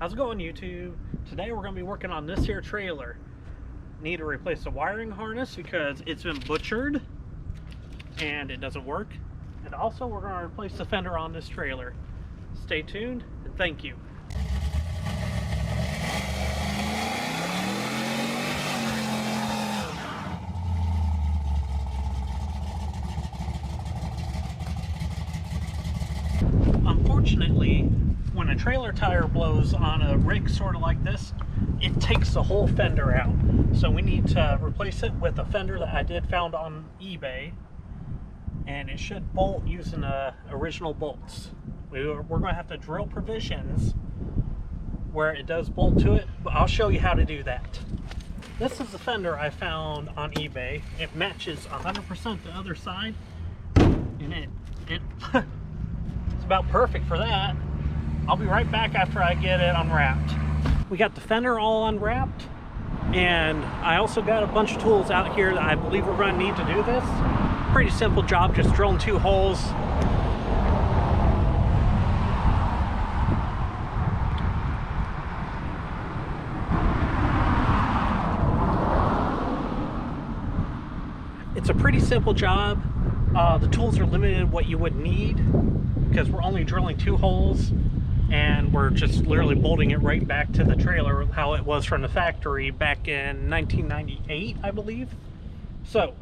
How's it going, YouTube? Today we're going to be working on this here trailer. Need to replace the wiring harness because it's been butchered and it doesn't work. And also we're going to replace the fender on this trailer. Stay tuned and thank you. Unfortunately, when a trailer tire blows on a rig sort of like this, it takes the whole fender out. So we need to replace it with a fender that I did found on eBay, and it should bolt using original bolts. We're going to have to drill provisions where it does bolt to it, but I'll show you how to do that. This is the fender I found on eBay. It matches 100% the other side, and it's about perfect for that. I'll be right back after I get it unwrapped. We got the fender all unwrapped, and I also got a bunch of tools out here that I believe we're going to need to do this. Pretty simple job, just drilling 2 holes. It's a pretty simple job. The tools are limited what you would need because we're only drilling 2 holes. And we're just literally bolting it right back to the trailer how it was from the factory back in 1998, I believe. So,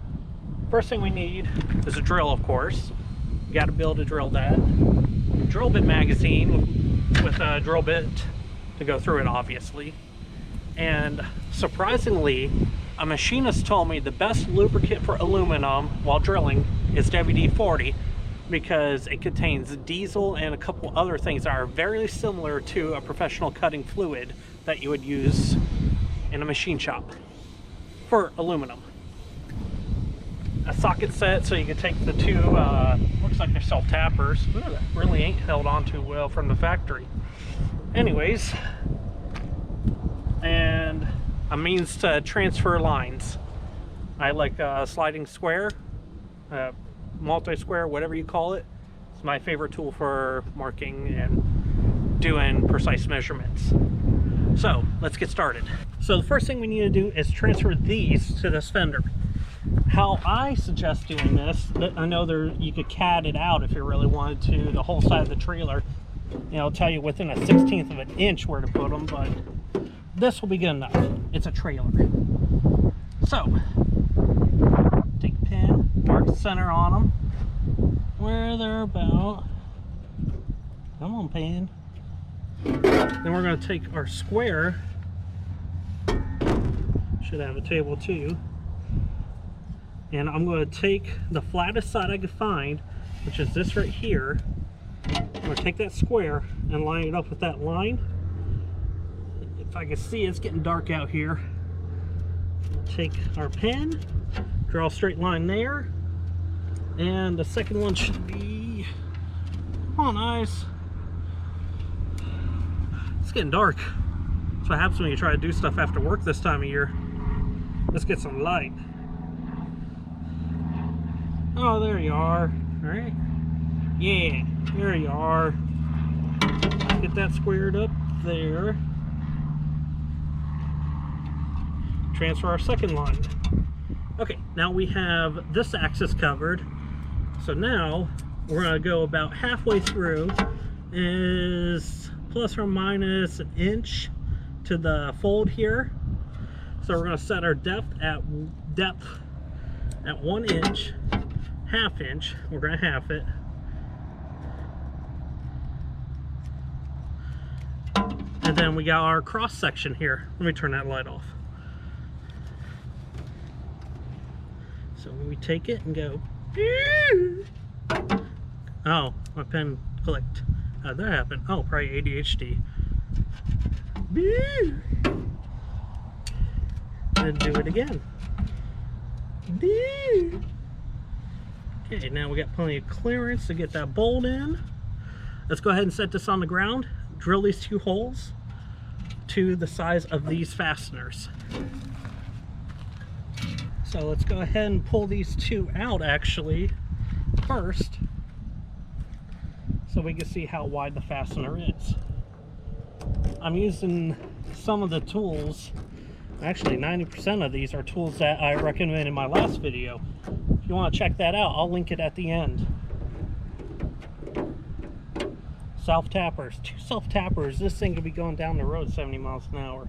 first thing we need is a drill, of course. You got to be able to drill that. Drill bit magazine with a drill bit to go through it, obviously. And surprisingly, a machinist told me the best lubricant for aluminum while drilling is WD-40. Because it contains diesel and a couple other things that are very similar to a professional cutting fluid that you would use in a machine shop for aluminum. A socket set so you can take the 2, looks like they're self-tappers. Ooh, that really ain't held on too well from the factory. Anyways, and a means to transfer lines. I like a sliding square. Multi-square, whatever you call it. It's my favorite tool for marking and doing precise measurements. So let's get started. So the first thing we need to do is transfer these to this fender. How I suggest doing this, I know you could CAD it out if you really wanted to, the whole side of the trailer. It'll tell you within a 1/16 of an inch where to put them, but this will be good enough. It's a trailer. So take a pin, mark the center on them, where they're about. Come on, pin. Then we're going to take our square. Should have a table too. And I'm going to take the flattest side I could find, which is this right here. I'm going to take that square and line it up with that line. If I can see, it's getting dark out here. Take our pen, draw a straight line there, and the second one should be, come on, eyes. It's getting dark. That's what happens when you try to do stuff after work this time of year. Let's get some light. Oh, there you are. All right. Yeah, there you are. Get that squared up there. Transfer our second line. Okay, now we have this axis covered. So now we're going to go about halfway through, is plus or minus an inch to the fold here. So we're going to set our depth at 1 inch, ½ inch. We're going to half it. And then we got our cross section here. Let me turn that light off. So we take it and go. Oh, my pen clicked. How'd that happen? Oh, probably ADHD. And do it again. Okay, now we got plenty of clearance to get that bolt in. Let's go ahead and set this on the ground. Drill these 2 holes to the size of these fasteners. So let's go ahead and pull these 2 out actually first, so we can see how wide the fastener is. I'm using some of the tools. Actually, 90% of these are tools that I recommended in my last video. If you want to check that out, I'll link it at the end. Self-tappers. 2 self-tappers. This thing could be going down the road 70 miles an hour.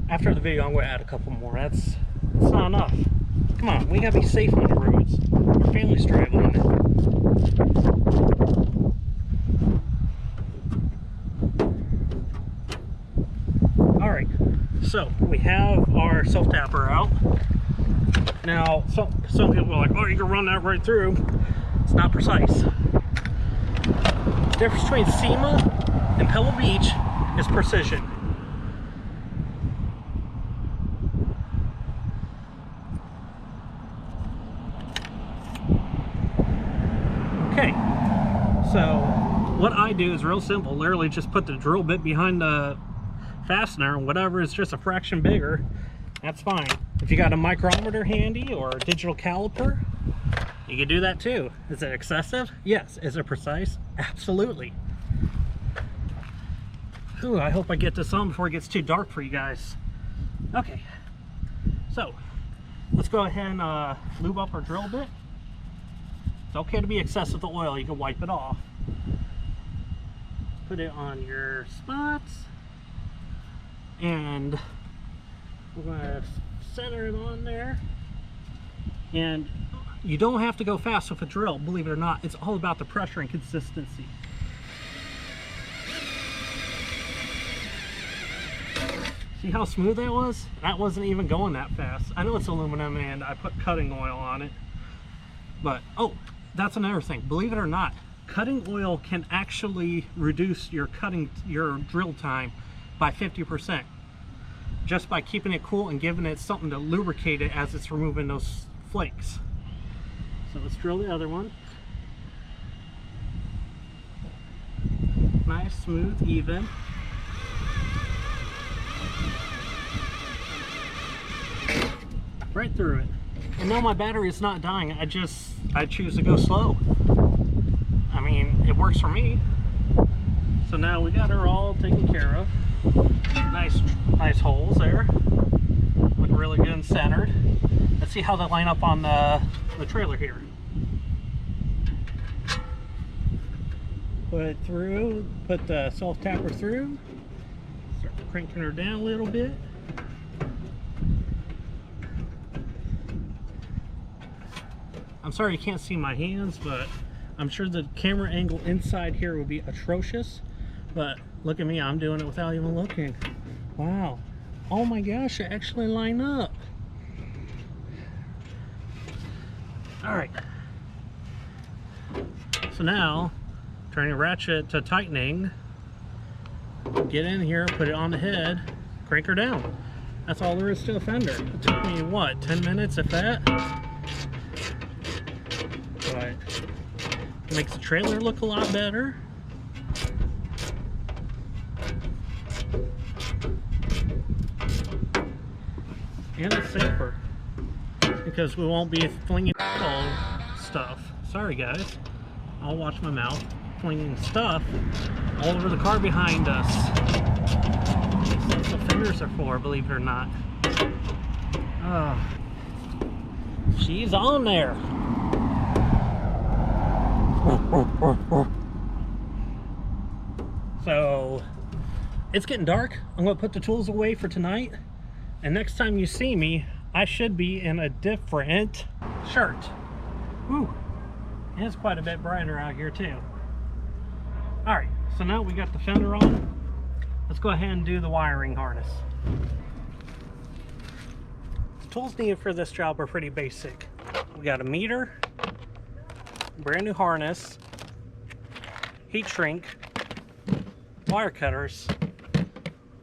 After the video, I'm going to add a couple more. That's not enough. Come on, we got to be safe on the roads. Our families drive on it. Alright, so we have our self-tapper out. Now, some people are like, oh, you can run that right through. It's not precise. The difference between SEMA and Pebble Beach is precision. Okay, so what I do is real simple. Literally just put the drill bit behind the fastener, and whatever is just a fraction bigger, that's fine. If you got a micrometer handy or a digital caliper, you can do that too. Is it excessive? Yes. Is it precise? Absolutely. Ooh, I hope I get this on before it gets too dark for you guys. Okay, so let's go ahead and lube up our drill bit. It's okay to be excessive with oil. You can wipe it off. Put it on your spots, and we're going to center it on there. And you don't have to go fast with a drill, believe it or not. It's all about the pressure and consistency. See how smooth that was? That wasn't even going that fast. I know it's aluminum and I put cutting oil on it, but oh, that's another thing. Believe it or not, cutting oil can actually reduce your drill time by 50%, just by keeping it cool and giving it something to lubricate it as it's removing those flakes. So let's drill the other one. Nice, smooth, even. Right through it. And now my battery is not dying. I choose to go slow. I mean, it works for me. So now we got her all taken care of. Nice holes there. Look really good and centered. Let's see how they line up on the trailer here. Put it through, put the self-tapper through. Start cranking her down a little bit. I'm sorry you can't see my hands, but I'm sure the camera angle inside here would be atrocious. But look at me, I'm doing it without even looking. Wow. Oh my gosh, it actually lined up. Alright. So now, turn your ratchet to tightening. Get in here, put it on the head, crank her down. That's all there is to a fender. It took me, what, 10 minutes if that? But it makes the trailer look a lot better. And it's safer, because we won't be flinging stuff. Sorry guys, I'll watch my mouth. Flinging stuff all over the car behind us. That's what fenders are for, believe it or not. She's on there. So it's getting dark. I'm going to put the tools away for tonight. And next time you see me, I should be in a different shirt. Whew. It's quite a bit brighter out here too. Alright, so now we got the fender on. Let's go ahead and do the wiring harness. The tools needed for this job are pretty basic. We got a meter, brand new harness, heat shrink, wire cutters,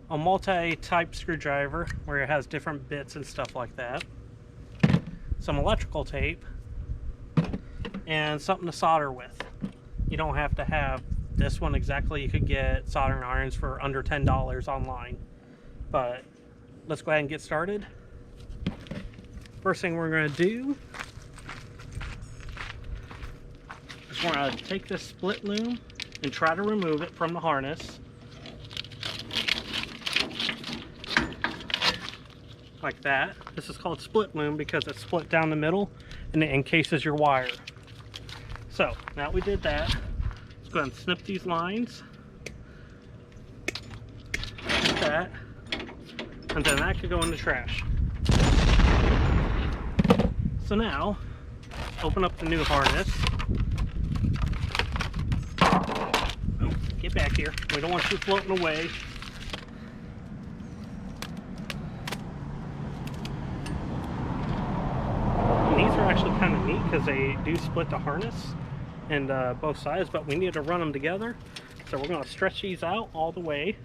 a multi-type screwdriver where it has different bits and stuff like that, some electrical tape, and something to solder with. You don't have to have this one exactly. You could get soldering irons for under $10 online. But let's go ahead and get started. First thing we're going to do is we're going to take this split loom and try to remove it from the harness. like that. This is called split loom because it's split down the middle and it encases your wire. So now we did that, let's go ahead and snip these lines like that, and then that could go in the trash. So now open up the new harness. Oh, get back here, we don't want you floating away. And these are actually kind of neat because they do split the harness and both sides, but we need to run them together. So we're going to stretch these out all the way.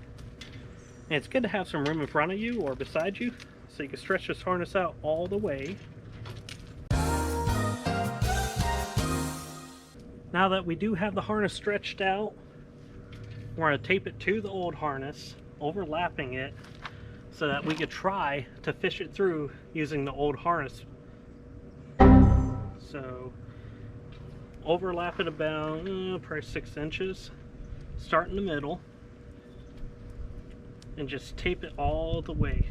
And it's good to have some room in front of you or beside you so you can stretch this harness out all the way. Now that we do have the harness stretched out, we're going to tape it to the old harness, overlapping it, so that we could try to fish it through using the old harness. So overlap it about probably 6 inches, start in the middle, and just tape it all the way.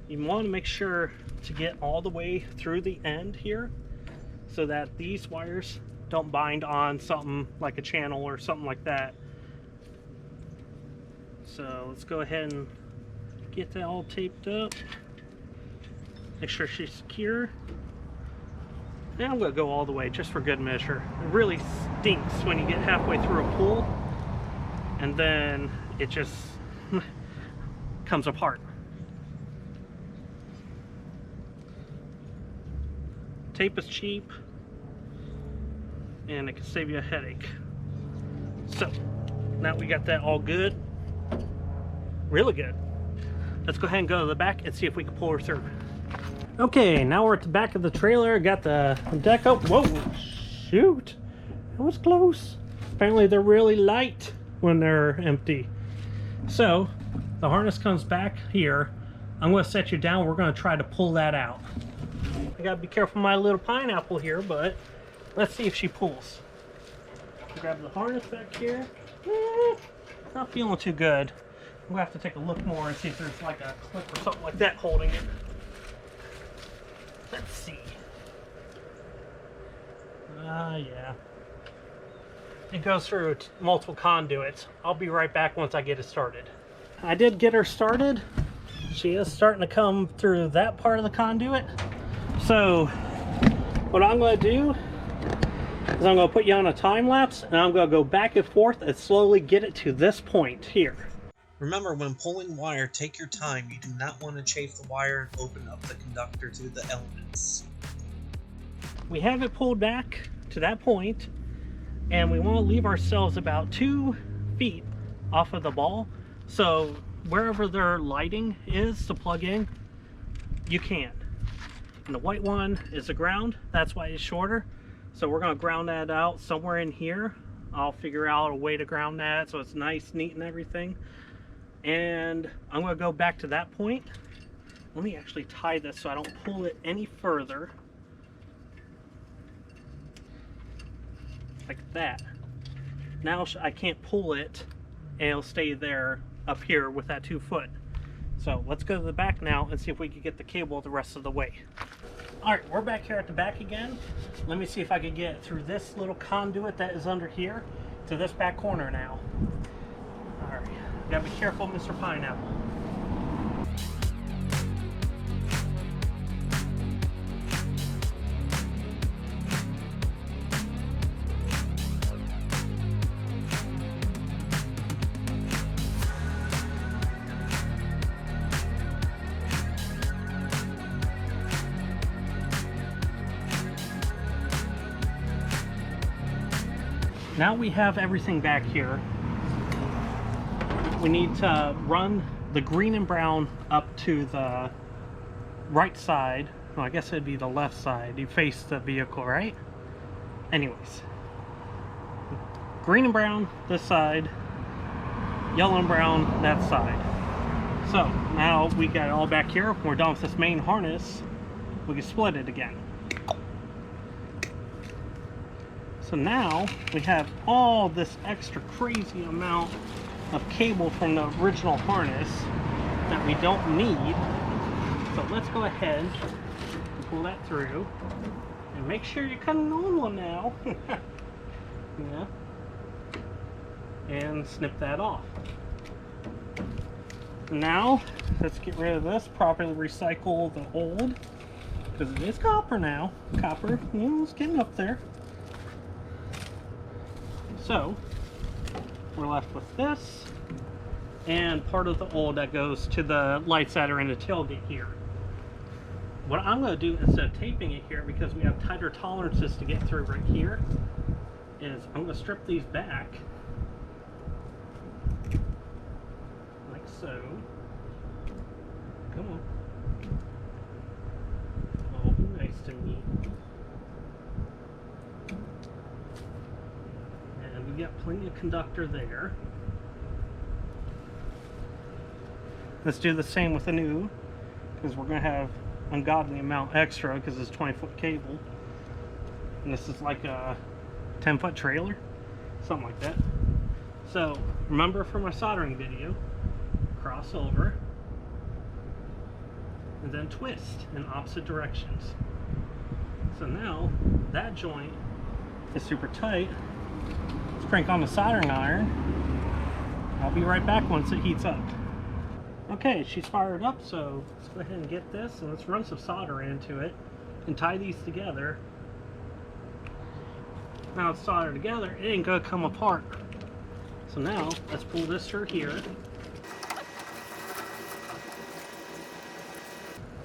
You want to make sure to get all the way through the end here so that these wires don't bind on something like a channel or something like that. So let's go ahead and get that all taped up. Make sure she's secure. And I'm going to go all the way just for good measure. It really stinks when you get halfway through a pool and then it just comes apart. Tape is cheap and it can save you a headache. So now we got that all good, really good. Let's go ahead and go to the back and see if we can pull her through. Okay, now we're at the back of the trailer. Got the deck up. Whoa, shoot, that was close. Apparently they're really light when they're empty. So the harness comes back here. I'm going to set you down. We're going to try to pull that out. I gotta be careful of my little pineapple here, but let's see if she pulls. Grab the harness back here. Not feeling too good. I'm gonna have to take a look more and see if there's like a clip or something like that holding it. Let's see. Yeah. It goes through multiple conduits. I'll be right back once I get it started. I did get her started. She is starting to come through that part of the conduit. So what I'm going to do is I'm going to put you on a time lapse and I'm going to go back and forth and slowly get it to this point here. Remember, when pulling wire, take your time. You do not want to chafe the wire and open up the conductor to the elements. We have it pulled back to that point and we want to leave ourselves about 2 feet off of the ball. So wherever their lighting is to plug in, you can. And the white one is the ground, that's why it's shorter. So we're going to ground that out somewhere in here. I'll figure out a way to ground that so it's nice, neat, and everything. And I'm going to go back to that point. Let me actually tie this so I don't pull it any further. Like that. Now I can't pull it and it'll stay there up here with that 2 foot. So let's go to the back now and see if we can get the cable the rest of the way. Alright, we're back here at the back again. Let me see if I can get through this little conduit that is under here to this back corner now. Alright, gotta be careful, Mr. Pineapple. Now we have everything back here. We need to run the green and brown up to the right side. Well, I guess it'd be the left side. You face the vehicle, right? Anyways. Green and brown this side. Yellow and brown that side. So now we got it all back here. We're done with this main harness. We can split it again. So now we have all this extra crazy amount of cable from the original harness that we don't need. So let's go ahead and pull that through. And make sure you're cutting on one now. Yeah. And snip that off. Now, let's get rid of this, properly recycle the old, because it is copper now. Copper, you know, it's getting up there. So, we're left with this, and part of the old that goes to the lights that are in the tailgate here. What I'm going to do, instead of taping it here, because we have tighter tolerances to get through right here, is I'm going to strip these back, like so. Come on. Oh, be nice to me. And we got plenty of conductor there. Let's do the same with the new, because we're going to have ungodly amount extra because it's 20-foot cable. And this is like a 10-foot trailer, something like that. So remember from my soldering video, cross over and then twist in opposite directions. So now that joint is super tight. Let's crank on the soldering iron. I'll be right back once it heats up. Okay, she's fired up, so let's go ahead and get this and let's run some solder into it and tie these together. Now it's soldered together, it ain't gonna come apart. So now let's pull this through here.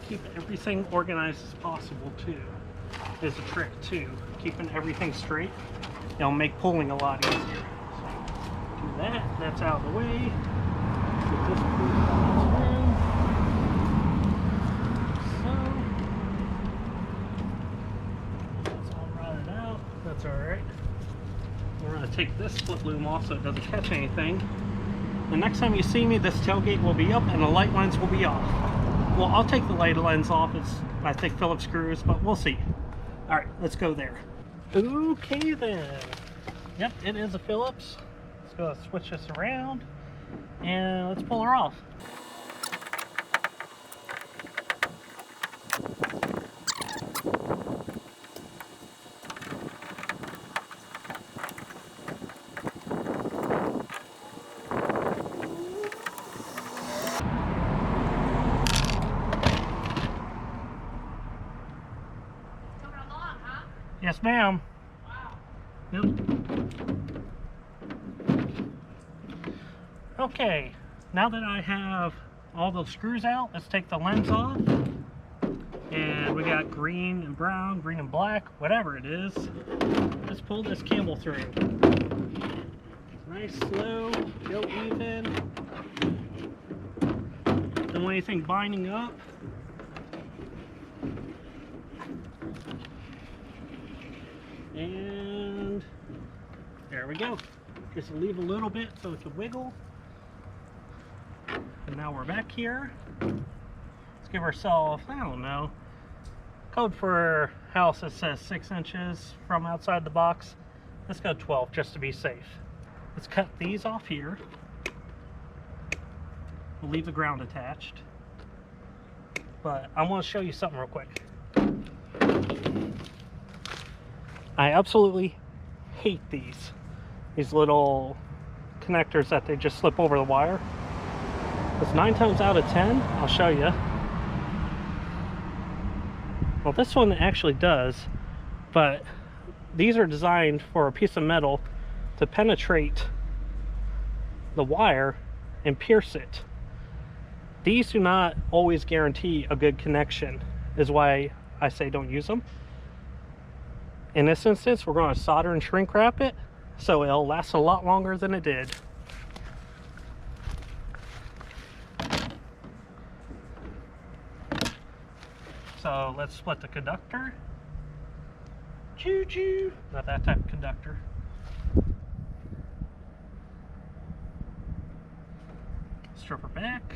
Keep everything organized as possible too is a trick too. Keeping everything straight, it'll make pulling a lot easier. So do that, that's out of the way. Get this pulled through. So that's all rotted out. That's alright. We're going to take this split loom off so it doesn't catch anything. The next time you see me, this tailgate will be up and the light lens will be off. Well, I'll take the light lens off. It's, I think, Phillips screws, but we'll see. Alright, let's go there. Okay then. Yep, it is a Phillips. Let's go switch this around and let's pull her off. Yes, ma'am. Wow. Yep. Okay, now that I have all those screws out, let's take the lens off. And we got green and brown, green and black, whatever it is. Let's pull this cable through. Nice, slow, go even. Don't want anything binding up. And there we go. Just leave a little bit so it can wiggle. And now we're back here. Let's give ourselves, I don't know, code for house that says 6 inches from outside the box. Let's go 12 just to be safe. Let's cut these off here. We'll leave the ground attached. But I want to show you something real quick. I absolutely hate these little connectors that they just slip over the wire. Because 9 times out of 10, I'll show you. Well, this one actually does, but these are designed for a piece of metal to penetrate the wire and pierce it. These do not always guarantee a good connection, is why I say don't use them. In this instance, we're going to solder and shrink wrap it so it'll last a lot longer than it did. So let's split the conductor. Choo-choo! Not that type of conductor. Strip her back.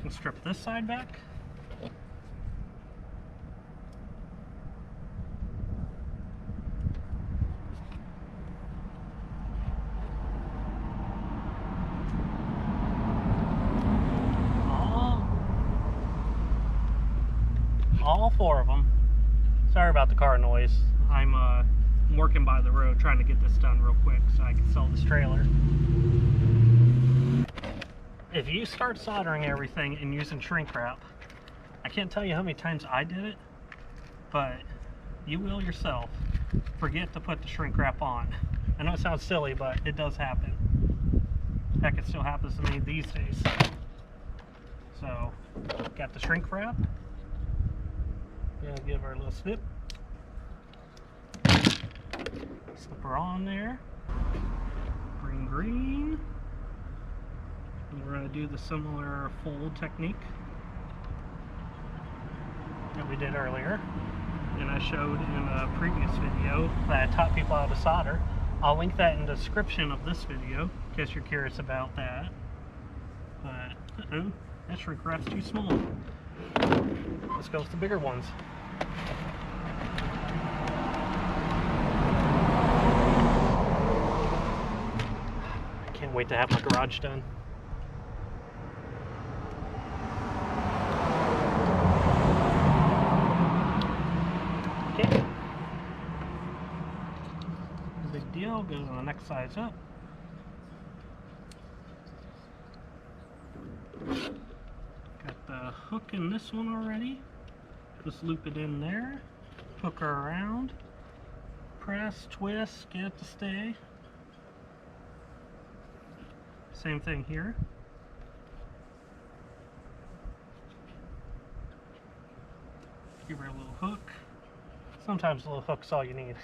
And strip this side back. all 4 of them. Sorry about the car noise. I'm working by the road trying to get this done real quick so I can sell this trailer. If you start soldering everything and using shrink wrap, I can't tell you how many times I did it, but you will yourself forget to put the shrink wrap on. I know it sounds silly, but it does happen. Heck, it still happens to me these days. So, got the shrink wrap. Gonna give her a little snip. Slip her on there. Bring green. And we're gonna do the similar fold technique that we did earlier. And I showed in a previous video that I taught people how to solder. I'll link that in the description of this video in case you're curious about that. But, that shrink wrap's too small. Let's go with the bigger ones. I can't wait to have my garage done. Okay. No big deal, goes on the next size up. Got the hook in this one already. Just loop it in there, hook her around, press, twist, get it to stay. Same thing here. Give her a little hook. Sometimes a little hook's all you need.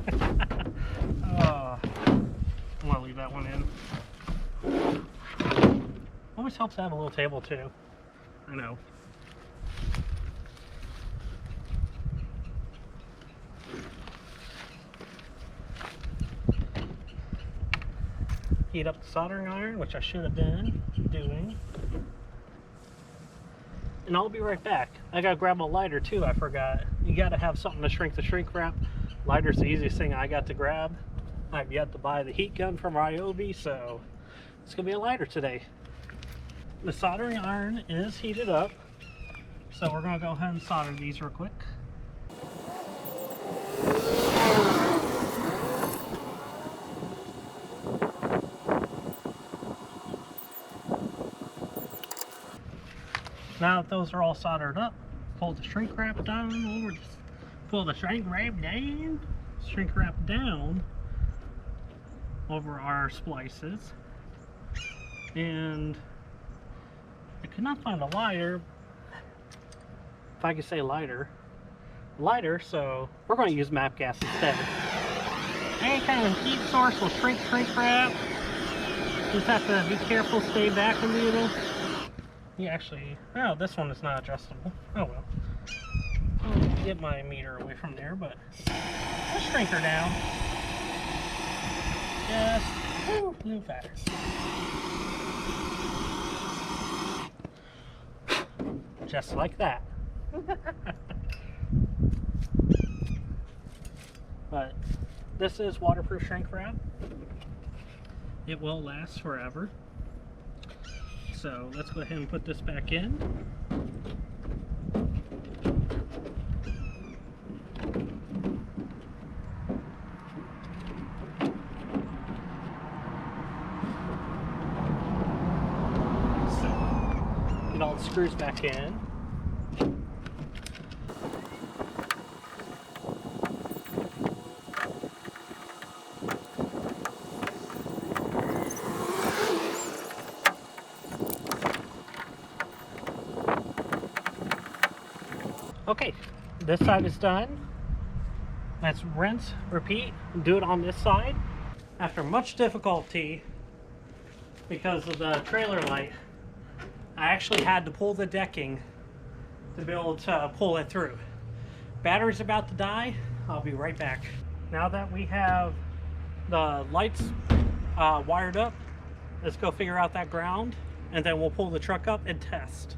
I'm gonna leave that one in. Always helps to have a little table too. I know. Heat up the soldering iron, which I should have been doing. And I'll be right back. I gotta grab a lighter too, I forgot. You gotta have something to shrink the shrink wrap. Lighter's the easiest thing I got to grab. I've yet to buy the heat gun from Ryobi, so it's gonna be a lighter today. The soldering iron is heated up, so we're gonna go ahead and solder these real quick. Now that those are all soldered up, pull the shrink wrap down over, pull the shrink wrap down over our splices. And I could not find a lighter, if I could say lighter, so we're going to use MAPP gas instead. Any kind of heat source will shrink wrap. Just have to be careful, stay back a little. You actually, oh, this one is not adjustable. Oh well. I'll get my meter away from there, but let's shrink her down. Just a little fatter. Just like that. But this is waterproof shrink wrap. It will last forever. So let's go ahead and put this back in. So get all the screws back in. Okay, this side is done. Let's rinse, repeat, and do it on this side. After much difficulty, because of the trailer light, I actually had to pull the decking to be able to pull it through. Battery's about to die. I'll be right back. Now that we have the lights wired up, let's go figure out that ground, and then we'll pull the truck up and test.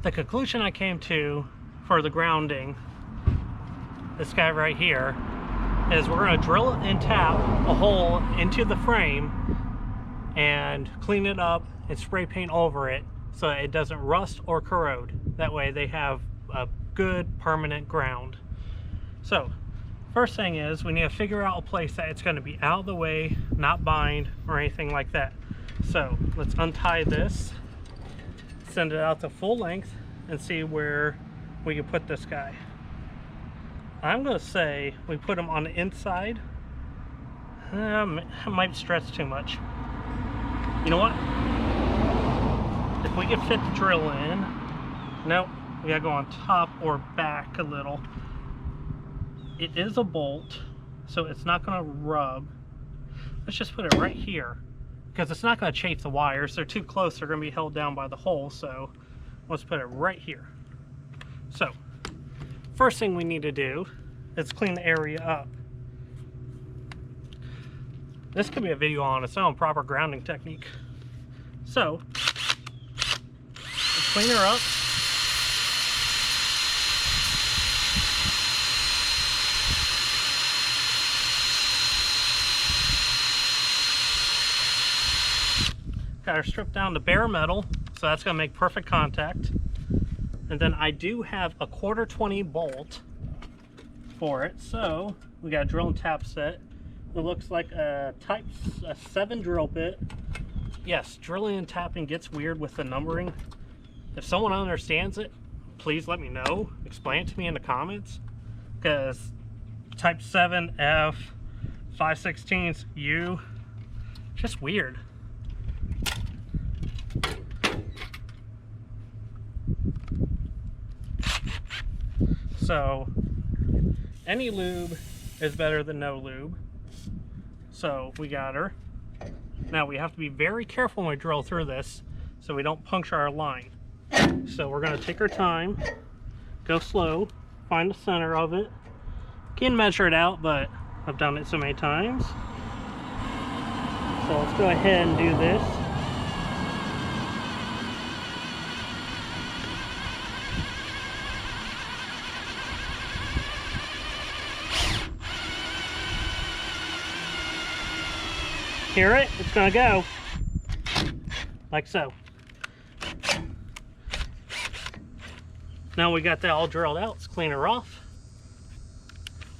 The conclusion I came to for the grounding, this guy right here, is we're going to drill and tap a hole into the frame and clean it up and spray paint over it so that it doesn't rust or corrode. That way they have a good permanent ground. So first thing is we need to figure out a place that it's going to be out of the way, not bind or anything like that. So let's untie this, send it out to full length, and see where we can put this guy. I'm going to say we put him on the inside. It might stretch too much. You know what? If we can fit the drill in, nope, we gotta go on top or back a little. It is a bolt, so it's not gonna rub. Let's just put it right here, because it's not gonna chafe the wires. They're too close, they're gonna be held down by the hole, so let's put it right here. So, first thing we need to do is clean the area up. This could be a video on its own, proper grounding technique. So, let's clean her up. Got her stripped down to bare metal, so that's gonna make perfect contact. And then I do have a 1/4-20 bolt for it, so we got a drill and tap set. It looks like a Type 7 drill bit. Yes, drilling and tapping gets weird with the numbering. If someone understands it, please let me know. Explain it to me in the comments. Because Type 7, F, 5/16, U, just weird. So, any lube is better than no lube. So we got her. Now we have to be very careful when we drill through this so we don't puncture our line. So we're gonna take our time, go slow, find the center of it. Can measure it out, but I've done it so many times. So let's go ahead and do this. Hear it? It's gonna go. Like so. Now we got that all drilled out, let's clean her off.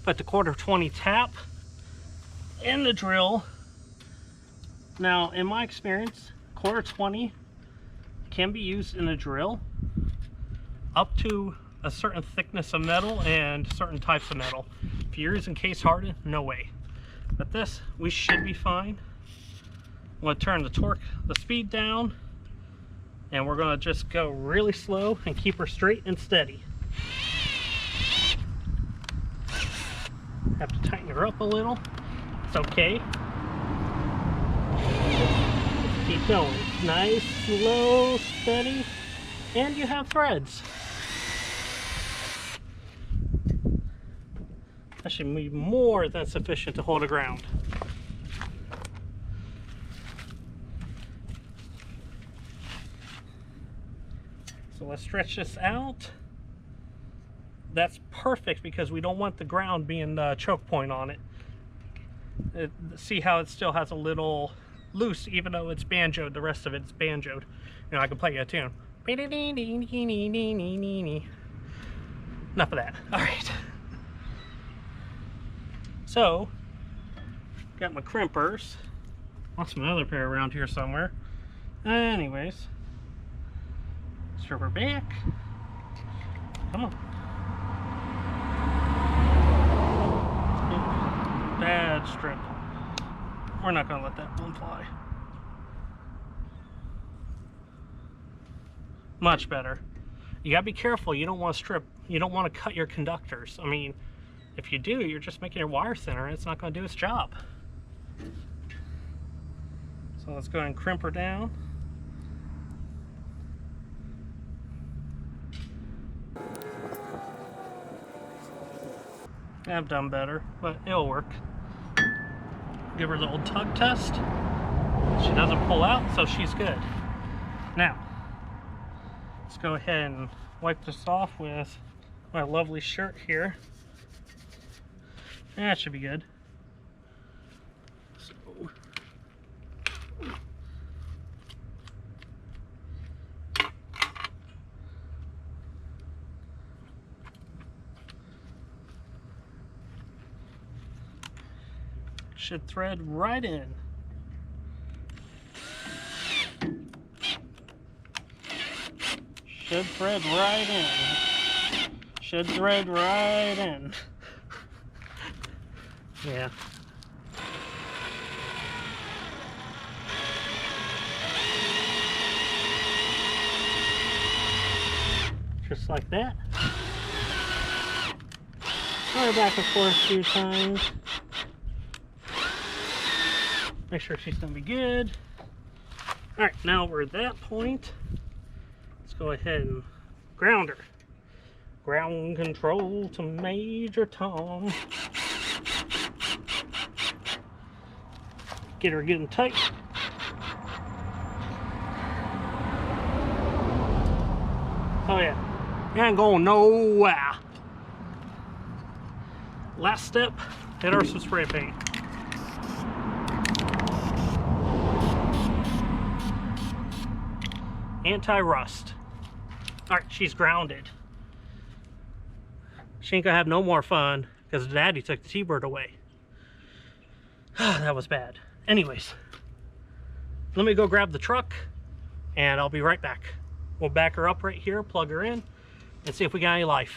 Put the 1/4-20 tap in the drill. Now, in my experience, 1/4-20 can be used in a drill up to a certain thickness of metal and certain types of metal. If you're using case hardened, no way. But this, we should be fine. I'm going to turn the torque, the speed down, and we're going to just go really slow and keep her straight and steady. Have to tighten her up a little. It's okay. Keep going. Nice, slow, steady, and you have threads. That should be more than sufficient to hold the ground. So let's stretch this out. That's perfect because we don't want the ground being the choke point on it. See how it still has a little loose, even though it's banjoed. The rest of it's banjoed. You know, I can play you a tune. Enough of that. All right. So, got my crimpers. Lost another pair around here somewhere. Anyways, strip her back. Come on. Bad strip. We're not gonna let that one fly. Much better. You gotta be careful. You don't want to strip. You don't want to cut your conductors. I mean, if you do, you're just making your wire thinner and it's not going to do its job. So let's go ahead and crimp her down. I've done better, but it'll work. Give her the old tug test. She doesn't pull out, so she's good. Now, let's go ahead and wipe this off with my lovely shirt here. That should be good. So, Should thread right in. Should thread right in. Should thread right in. Yeah. Just like that. Throw her back and forth a few times. Make sure she's gonna be good. Alright, now we're at that point. Let's go ahead and ground her. Ground control to Major Tom. Get her getting tight. Oh yeah, you ain't going nowhere. Last step, hit her some spray paint. Anti-rust. Alright, she's grounded. She ain't gonna have no more fun because Daddy took the T-Bird away. That was bad. Anyways, let me go grab the truck and I'll be right back. We'll back her up right here, plug her in, and see if we got any life.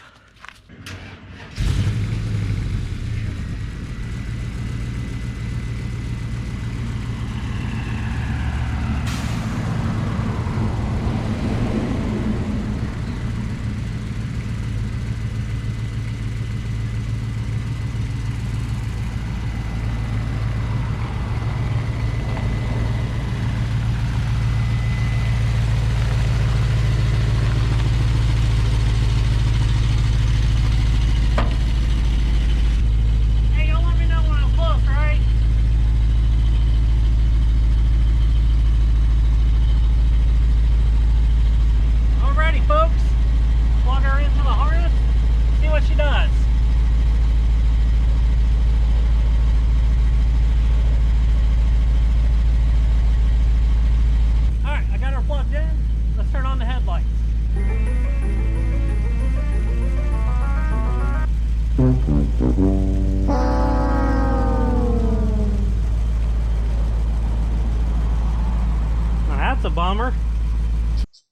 That's a bummer.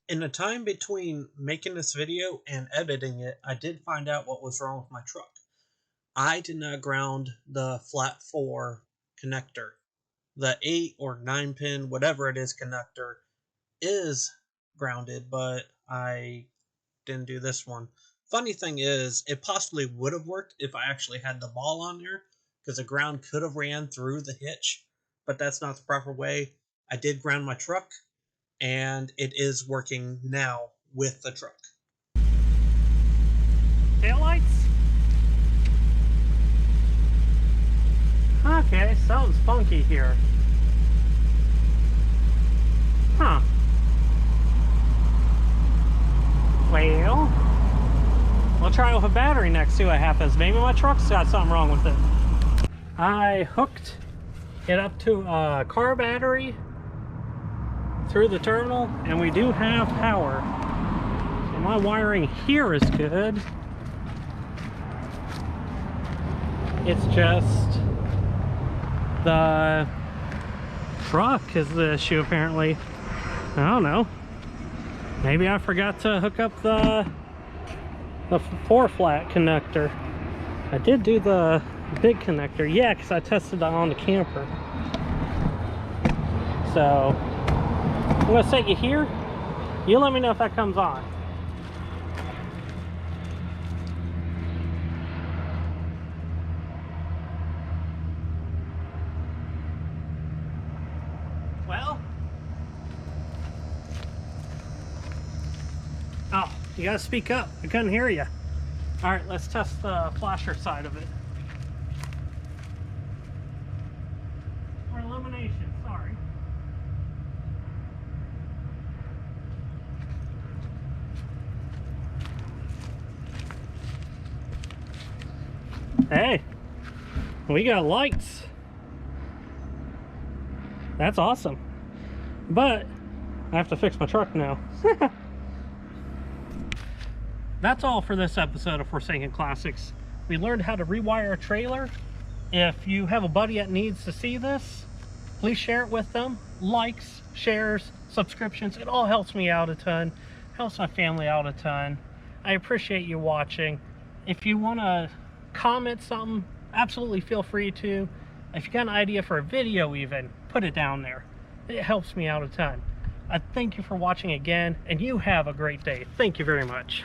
In the time between making this video and editing it, I did find out what was wrong with my truck. I did not ground the flat 4 connector. The 8 or 9 pin, whatever it is, connector is grounded, but I didn't do this one. Funny thing is, it possibly would have worked if I actually had the ball on there, because the ground could have ran through the hitch, but that's not the proper way. I did ground my truck, and it is working now with the truck. Taillights? Okay, something's funky here. Huh. Well, we'll try it with a battery next, see what happens. Maybe my truck's got something wrong with it. I hooked it up to a car battery through the terminal, and we do have power. So my wiring here is good. It's just the truck is the issue, apparently. I don't know. Maybe I forgot to hook up the 4-flat connector. I did do the big connector, yeah, because I tested that on the camper. So I'm gonna set you here. You let me know if that comes on. Well, oh, you gotta speak up. I couldn't hear you. All right, let's test the flasher side of it. Or illumination, sorry. Hey, we got lights. That's awesome. But I have to fix my truck now. That's all for this episode of Forsaken Classics. We learned how to rewire a trailer If you have a buddy that needs to see this, please share it with them. Likes, shares, subscriptions, it all helps me out a ton, helps my family out a ton. I appreciate you watching. If you want to comment something, absolutely feel free to. If you got an idea for a video even, put it down there. It helps me out a ton. I thank you for watching again, and you have a great day. Thank you very much.